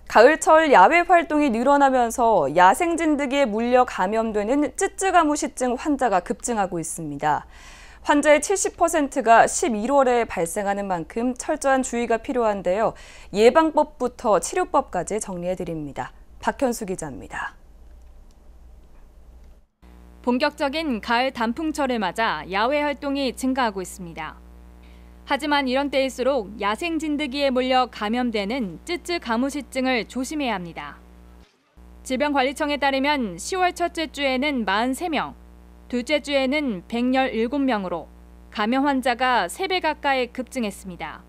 가을철 야외 활동이 늘어나면서 야생 진드기에 물려 감염되는 쯔쯔가무시증 환자가 급증하고 있습니다. 환자의 70%가 11월에 발생하는 만큼 철저한 주의가 필요한데요. 예방법부터 치료법까지 정리해드립니다. 박현수 기자입니다. 본격적인 가을 단풍철을 맞아 야외 활동이 증가하고 있습니다. 하지만 이런 때일수록 야생 진드기에 물려 감염되는 쯔쯔가무시증을 조심해야 합니다. 질병관리청에 따르면 10월 첫째 주에는 43명, 둘째 주에는 117명으로 감염 환자가 3배 가까이 급증했습니다.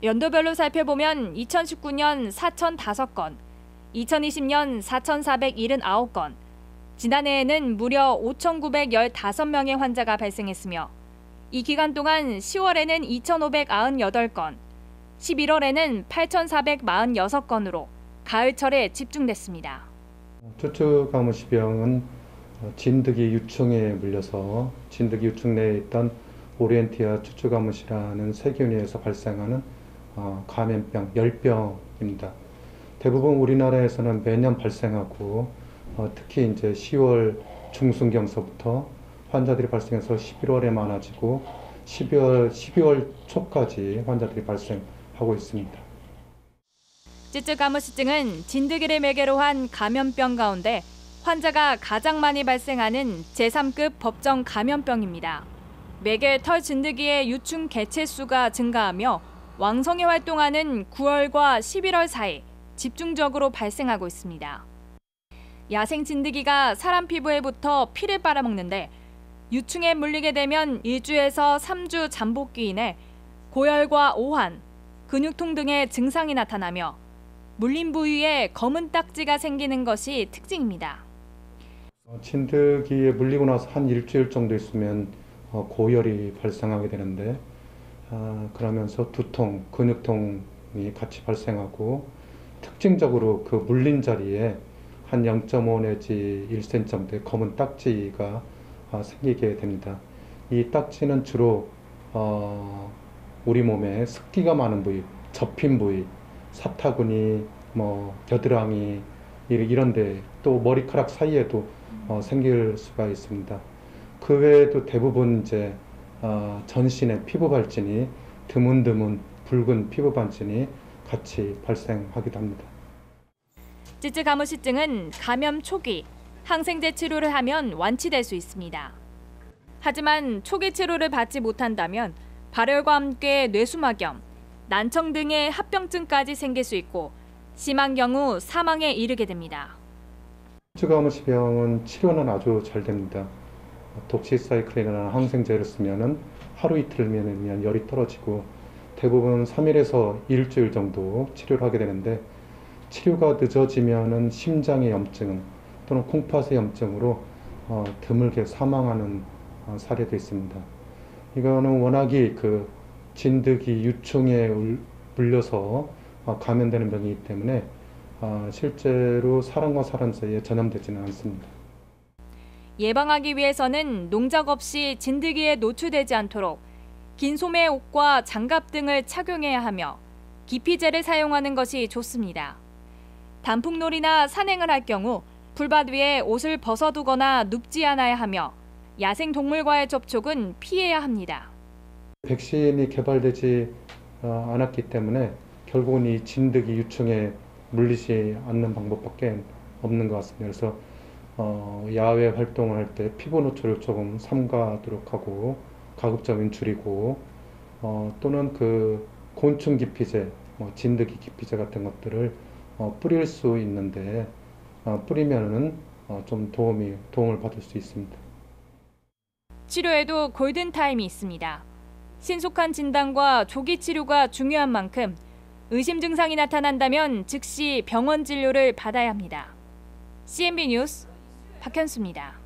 연도별로 살펴보면 2019년 4,005건, 2020년 4,479건, 지난해에는 무려 5,915명의 환자가 발생했으며 이 기간 동안 10월에는 2,598건, 11월에는 8,446건으로 가을철에 집중됐습니다. 쯔쯔가무시병은 진드기 유충에 물려서 진드기 유충 내에 있던 오리엔티아 쯔쯔가무시라는 세균에서 발생하는 감염병, 열병입니다. 대부분 우리나라에서는 매년 발생하고 특히 이제 10월 중순경서부터 환자들이 발생해서 11월에 많아지고 12월 초까지 환자들이 발생하고 있습니다. 쯔쯔가무시증은 진드기를 매개로 한 감염병 가운데 환자가 가장 많이 발생하는 제3급 법정 감염병입니다. 매개 털 진드기의 유충 개체 수가 증가하며 왕성히 활동하는 9월과 11월 사이 집중적으로 발생하고 있습니다. 야생 진드기가 사람 피부에 붙어 피를 빨아먹는데 유충에 물리게 되면 1주에서 3주 잠복기 이내 고열과 오한, 근육통 등의 증상이 나타나며 물린 부위에 검은 딱지가 생기는 것이 특징입니다. 진드기에 물리고 나서 한 일주일 정도 있으면 고열이 발생하게 되는데 그러면서 두통, 근육통이 같이 발생하고 특징적으로 그 물린 자리에 한 0.5 내지 1cm 정도의 검은 딱지가 생기게 됩니다. 이 딱지는 주로 우리 몸에 습기가 많은 부위, 접힌 부위, 사타구니, 겨드랑이 이런데 또 머리카락 사이에도 생길 수가 있습니다. 그 외에도 대부분 이제 전신에 피부 발진이 드문드문 붉은 피부 발진이 같이 발생하기도 합니다. 쯔쯔가무시증은 감염 초기 항생제 치료를 하면 완치될 수 있습니다. 하지만 초기 치료를 받지 못한다면 발열과 함께 뇌수막염, 난청 등의 합병증까지 생길 수 있고 심한 경우 사망에 이르게 됩니다. 쯔쯔가무시병은 치료는 아주 잘 됩니다. 독시사이클린이라는 항생제를 쓰면 하루 이틀이면 열이 떨어지고 대부분 3일에서 일주일 정도 치료를 하게 되는데 치료가 늦어지면 심장의 염증 또는 콩팥의 염증으로 드물게 사망하는 사례도 있습니다. 이거는 워낙이 그 진드기 유충에 물려서 감염되는 병이기 때문에 실제로 사람과 사람 사이에 전염되지는 않습니다. 예방하기 위해서는 농작 없이 진드기에 노출되지 않도록 긴 소매 옷과 장갑 등을 착용해야 하며 기피제를 사용하는 것이 좋습니다. 단풍놀이나 산행을 할 경우 풀밭 위에 옷을 벗어두거나 눕지 않아야 하며 야생 동물과의 접촉은 피해야 합니다. 백신이 개발되지 않았기 때문에 결국은 이 진드기 유충에 물리지 않는 방법밖에 없는 것 같습니다. 그래서 야외 활동을 할 때 피부 노출을 조금 삼가도록 하고 가급적이면 줄이고 또는 그 곤충 기피제, 진드기 기피제 같은 것들을 뿌릴 수 있는데 뿌리면은 좀 도움을 받을 수 있습니다. 치료에도 골든타임이 있습니다. 신속한 진단과 조기 치료가 중요한 만큼 의심 증상이 나타난다면 즉시 병원 진료를 받아야 합니다. CNB 뉴스 박현수입니다.